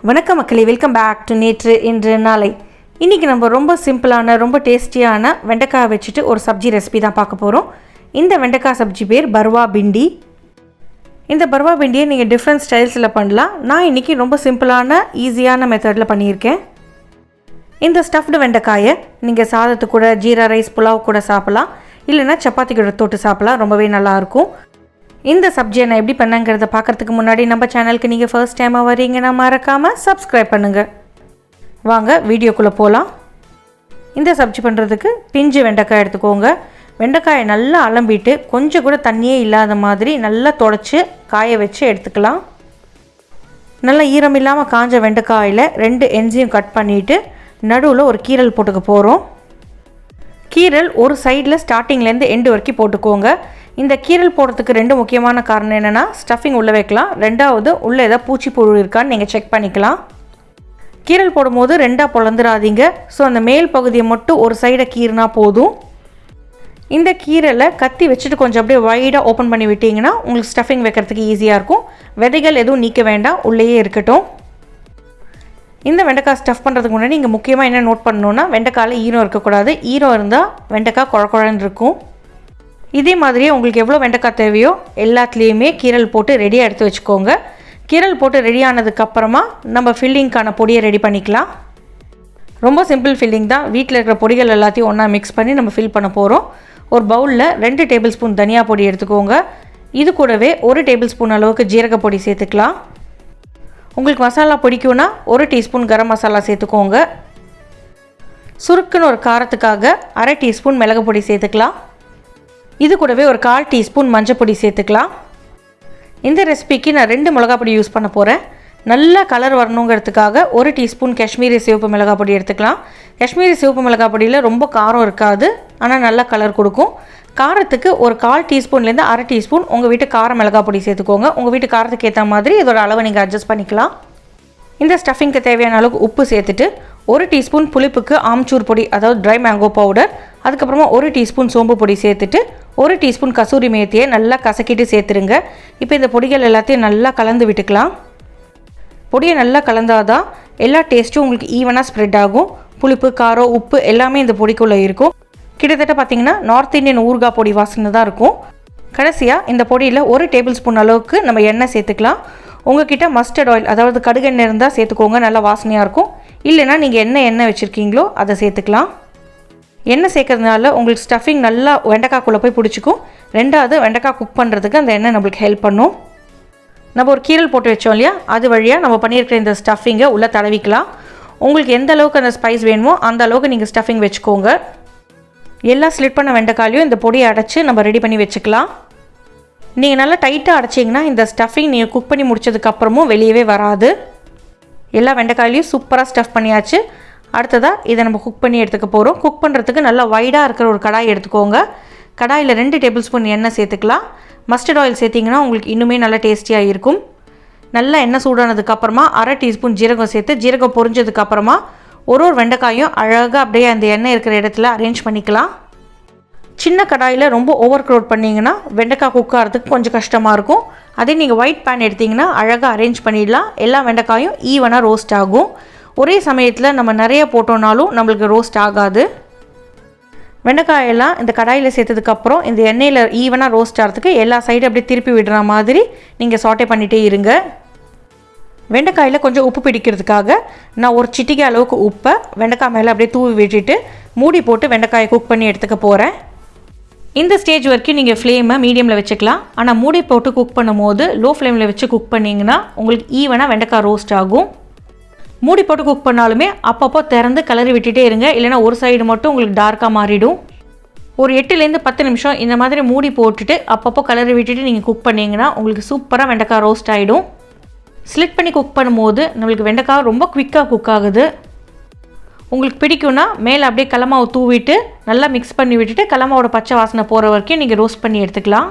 வணக்கம் மக்களே, welcome back to நேற்று இன்று நாளை. இன்றைக்கி நம்ம ரொம்ப சிம்பிளான ரொம்ப டேஸ்டியான வெண்டைக்காய் வச்சுட்டு ஒரு சப்ஜி ரெசிபி தான் பார்க்க போகிறோம். இந்த வெண்டைக்காய் சப்ஜி பேர் பர்வா பிண்டி. இந்த பர்வா பிண்டியை நீங்கள் டிஃப்ரெண்ட் ஸ்டைல்ஸில் பண்ணலாம். நான் இன்றைக்கி ரொம்ப சிம்பிளான ஈஸியான மெத்தடில் பண்ணியிருக்கேன். இந்த ஸ்டஃப்டு வெண்டைக்காயை நீங்கள் சாதத்து கூட, ஜீரா ரைஸ், புலாவ் கூட சாப்பிட்லாம், இல்லைன்னா சப்பாத்தி கூட தொட்டு சாப்பிட்லாம். ரொம்பவே நல்லாயிருக்கும். இந்த சப்ஜியை நான் எப்படி பண்ணங்கிறத பார்க்குறதுக்கு முன்னாடி நம்ம சேனலுக்கு நீங்கள் ஃபர்ஸ்ட் டைமாக வரீங்கன்னா மறக்காமல் சப்ஸ்கிரைப் பண்ணுங்கள். வாங்க வீடியோக்குள்ளே போகலாம். இந்த சப்ஜி பண்ணுறதுக்கு பிஞ்சு வெண்டைக்காய் எடுத்துக்கோங்க. வெண்டைக்காயை நல்லா அலம்பிட்டு கொஞ்சம் கூட தண்ணியே இல்லாத மாதிரி நல்லா தொடச்சி காய வச்சு எடுத்துக்கலாம். நல்லா ஈரம் இல்லாமல் காஞ்ச வெண்டைக்காயில் 2 எஞ்சியும் கட் பண்ணிவிட்டு நடுவில் ஒரு கீரல் போட்டுக்க போகிறோம். கீரல் ஒரு சைடில் ஸ்டார்டிங்லேருந்து எண்டு வரைக்கும் போட்டுக்கோங்க. இந்த கீரல் போடுறதுக்கு 2 முக்கியமான காரணம் என்னென்னா, ஸ்டஃபிங் உள்ளே வைக்கலாம், 2வது உள்ளே ஏதாவது பூச்சி புழு இருக்கான்னு நீங்கள் செக் பண்ணிக்கலாம். கீரல் போடும்போது 2ஆக பொழந்துடாதீங்க. ஸோ அந்த மேல் பகுதியை மட்டும் ஒரு சைடை கீறினா போதும். இந்த கீரலை கத்தி வச்சுட்டு கொஞ்சம் அப்படியே வைடாக ஓப்பன் பண்ணி விட்டிங்கன்னா உங்களுக்கு ஸ்டஃபிங் வைக்கிறதுக்கு ஈஸியாக இருக்கும். விதைகள் எதுவும் நீக்க வேண்டாம், உள்ளேயே இருக்கட்டும். இந்த வெண்டைக்காய் ஸ்டஃப் பண்ணுறதுக்கு முன்னாடி நீங்கள் முக்கியமாக என்ன நோட் பண்ணணுன்னா, வெண்டைக்காயில் ஈரம் இருக்கக்கூடாது. ஈரம் இருந்தால் வெண்டைக்காய் குழக்குழன்னு இருக்கும். இதே மாதிரியே உங்களுக்கு எவ்வளோ வெண்டைக்காய் தேவையோ எல்லாத்துலேயுமே கீரல் போட்டு ரெடியாக எடுத்து வச்சுக்கோங்க. கீரல் போட்டு ரெடி ஆனதுக்கப்புறமா நம்ம ஃபில்லிங்க்கான பொடியை ரெடி பண்ணிக்கலாம். ரொம்ப சிம்பிள் ஃபில்லிங் தான். வீட்டில் இருக்கிற பொடிகள் எல்லாத்தையும் ஒன்றா மிக்ஸ் பண்ணி நம்ம ஃபில் பண்ண போகிறோம். ஒரு பவுலில் 2 டேபிள் ஸ்பூன் தனியா பொடி எடுத்துக்கோங்க. இது கூடவே 1 டேபிள் ஸ்பூன் அளவுக்கு ஜீரக பொடி சேர்த்துக்கலாம். உங்களுக்கு மசாலா பிடிக்கும்னா 1 டீஸ்பூன் கரம் மசாலா சேர்த்துக்கோங்க. சுருக்குன்னு ஒரு காரத்துக்காக 1/2 டீஸ்பூன் மிளகு பொடி சேர்த்துக்கலாம். இது கூடவே ஒரு 1/4 டீஸ்பூன் மஞ்சள் பொடி சேர்த்துக்கலாம். இந்த ரெசிபிக்கு நான் 2 மிளகா பொடி யூஸ் பண்ண போகிறேன். நல்லா கலர் வரணுங்கிறதுக்காக 1 டீஸ்பூன் காஷ்மீரி சிவப்பு மிளகா பொடி எடுத்துக்கலாம். காஷ்மீரி சிவப்பு மிளகா பொடியில் ரொம்ப காரம் இருக்காது, ஆனால் நல்லா கலர் கொடுக்கும். காரத்துக்கு ஒரு 1/4 டீஸ்பூன்லேருந்து 1/2 டீஸ்பூன் உங்கள் வீட்டு கார மிளகா பொடி சேர்த்துக்கோங்க. உங்கள் வீட்டு காரத்துக்கு ஏற்ற மாதிரி இதோட அளவை நீங்கள் அட்ஜஸ்ட் பண்ணிக்கலாம். இந்த ஸ்டஃபிங்க்கு தேவையான அளவுக்கு உப்பு சேர்த்துட்டு 1 டீஸ்பூன் புளிப்புக்கு ஆம்ச்சூர் பொடி, அதாவது ட்ரை மேங்கோ பவுடர், அதுக்கப்புறமா 1 டீஸ்பூன் சோம்பு பொடி சேர்த்துட்டு 1 டீஸ்பூன் கசூரி மேத்தியை நல்லா கசக்கிட்டு சேர்த்துருங்க. இப்போ இந்த பொடிகள் எல்லாத்தையும் நல்லா கலந்து விட்டுக்கலாம். பொடியை நல்லா கலந்தாதான் எல்லா டேஸ்ட்டும் உங்களுக்கு ஈவனாக ஸ்ப்ரெட் ஆகும். புளிப்பு, காரம், உப்பு எல்லாமே இந்த பொடிக்குள்ளே இருக்கும். கிட்டத்தட்ட பார்த்திங்கன்னா நார்த் இந்தியன் ஊறுகாய் பொடி வாசனை தான் இருக்கும். கடைசியாக இந்த பொடியில் 1 டேபிள் ஸ்பூன் அளவுக்கு நம்ம எண்ணெய் சேர்த்துக்கலாம். உங்கள்கிட்ட மஸ்டர்ட் ஆயில், அதாவது கடுகெண்ணெய் இருந்தால் சேர்த்துக்கோங்க, நல்லா வாசனையாக இருக்கும். இல்லைனா நீங்கள் எண்ணெய் வச்சுருக்கீங்களோ அதை சேர்த்துக்கலாம். எண்ணெய் சேர்க்கறதுனால உங்களுக்கு ஸ்டஃபிங் நல்லா வெண்டைக்காய்க்குள்ளே போய் பிடிச்சிக்கும். 2வது வெண்டைக்காய் குக் பண்ணுறதுக்கு அந்த எண்ணெய் நம்மளுக்கு ஹெல்ப் பண்ணும். நம்ம ஒரு கீரல் போட்டு வச்சோம் இல்லையா, அது வழியாக நம்ம பண்ணியிருக்கிற இந்த ஸ்டஃபிங்கை உள்ளே தடவிக்கலாம். உங்களுக்கு எந்த அளவுக்கு அந்த ஸ்பைஸ் வேணுமோ அந்த அளவுக்கு நீங்கள் ஸ்டஃபிங் வச்சுக்கோங்க. எல்லா ஸ்லிட் பண்ண வெண்டைக்காயிலையும் இந்த பொடியை அடைச்சி நம்ம ரெடி பண்ணி வச்சுக்கலாம். நீங்கள் நல்லா டைட்டாக அடைச்சிங்கன்னா இந்த ஸ்டஃபிங் நீங்கள் குக் பண்ணி முடிச்சதுக்கப்புறமும் வெளியவே வராது. எல்லா வெண்டைக்காயிலையும் சூப்பராக ஸ்டஃப் பண்ணியாச்சு. அடுத்ததாக இதை நம்ம குக் பண்ணி எடுத்துக்க போகிறோம். குக் பண்ணுறதுக்கு நல்லா வைடாக இருக்கிற ஒரு கடாய் எடுத்துக்கோங்க. கடாயில் 2 டேபிள் ஸ்பூன் எண்ணெய் சேர்த்துக்கலாம். மஸ்டர்ட் ஆயில் சேர்த்திங்கன்னா உங்களுக்கு இன்னுமே நல்லா டேஸ்டியாக இருக்கும். நல்லா எண்ணெய் சூடானதுக்கப்புறமா 1/2 டீஸ்பூன் ஜீரகம் சேர்த்து, ஜீரகம் பொரிஞ்சதுக்கப்புறமா ஒரு வெண்டைக்காயும் அழகாக அப்படியே அந்த எண்ணெய் இருக்கிற இடத்துல அரேஞ்ச் பண்ணிக்கலாம். சின்ன கடாயில் ரொம்ப ஓவர் க்ரௌட் பண்ணிங்கன்னா வெண்டைக்காய் குக் ஆகிறதுக்கு கொஞ்சம் கஷ்டமாக இருக்கும். அதே நீங்கள் ஒயிட் பேன் எடுத்திங்கன்னா அழகாக அரேஞ்ச் பண்ணிடலாம். எல்லா வெண்டைக்காயும் ஈவனாக ரோஸ்ட் ஆகும். ஒரே சமயத்தில் நம்ம நிறைய போட்டோம்னாலும் நம்மளுக்கு ரோஸ்ட் ஆகாது. வெண்டைக்காயெல்லாம் இந்த கடாயில் சேர்த்ததுக்கப்புறம் இந்த எண்ணெயில் ஈவனாக ரோஸ்ட் ஆகிறதுக்கு எல்லா சைடும் அப்படியே திருப்பி விடுற மாதிரி நீங்கள் சாட்டே பண்ணிகிட்டே இருங்க. வெண்டைக்காயில் கொஞ்சம் உப்பு பிடிக்கிறதுக்காக நான் ஒரு சிட்டிகை அளவுக்கு உப்பை வெண்டைக்காய் மேலே அப்படியே தூவி விட்டுட்டு மூடி போட்டு வெண்டைக்காயை குக் பண்ணி எடுத்துக்க போகிறேன். இந்த ஸ்டேஜ் வரைக்கும் நீங்கள் ஃப்ளேமை மீடியமில் வச்சுக்கலாம். ஆனால் மூடி போட்டு குக் பண்ணும்போது லோ ஃப்ளேமில் வச்சு குக் பண்ணிங்கன்னா உங்களுக்கு ஈவனாக வெண்டைக்காய் ரோஸ்ட் ஆகும். மூடி போட்டு குக் பண்ணாலுமே அப்பப்போ திறந்து கிளறி விட்டுட்டே இருங்க, இல்லைனா ஒரு சைடு மட்டும் உங்களுக்கு டார்க்காக மாறிடும். ஒரு 8லேருந்து 10 நிமிஷம் இந்த மாதிரி மூடி போட்டுட்டு அப்பப்போ கிளறி விட்டுட்டு நீங்கள் குக் பண்ணிங்கன்னா உங்களுக்கு சூப்பராக வெண்டைக்காய் ரோஸ்ட் ஆகிடும். ஸ்லிட் பண்ணி குக் பண்ணும்போது நம்மளுக்கு வெண்டைக்காய் ரொம்ப குவிக்காக குக் ஆகுது. உங்களுக்கு பிடிக்கும்னா மேலே அப்படியே கடலமாவை தூவிட்டு நல்லா மிக்ஸ் பண்ணி விட்டுட்டு கடலமாவோட பச்சை வாசனை போகிற வரைக்கும் நீங்கள் ரோஸ்ட் பண்ணி எடுத்துக்கலாம்.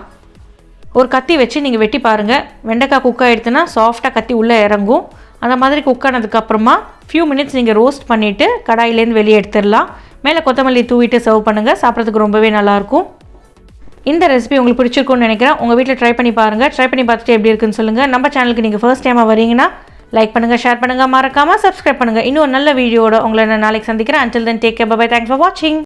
ஒரு கத்தி வச்சு நீங்கள் வெட்டி பாருங்கள். வெண்டைக்காய் குக் ஆகிடுதுன்னா சாஃப்டாக கத்தி உள்ளே இறங்கும். அந்த மாதிரி குக் ஆனதுக்கப்புறமா ஃபியூ மினிட்ஸ் நீங்கள் ரோஸ்ட் பண்ணிவிட்டு கடாயிலேருந்து வெளியே எடுத்துடலாம். மேலே கொத்தமல்லி தூவிட்டு சர்வ் பண்ணுங்கள். சாப்பிட்றதுக்கு ரொம்பவே நல்லாயிருக்கும். இந்த ரெசிபி உங்களுக்கு பிடிச்சிருக்கும்னு நினைக்கிறேன். உங்கள் வீட்டில் ட்ரை பண்ணி பாருங்கள். ட்ரை பண்ணி பார்த்துட்டு எப்படி இருக்குன்னு சொல்லுங்கள். நம்ம சேனலுக்கு நீங்கள் ஃபர்ஸ்ட் டைமாக வரீங்கன்னா லைக் பண்ணுங்கள், ஷேர் பண்ணுங்கள், மறக்காமல் சப்ஸ்கிரைப் பண்ணுங்கள். இன்னும் நல்ல வீடியோட உங்களை நான் நாளைக்கு சந்திக்கிறேன். until then take care, bye bye, thanks for watching.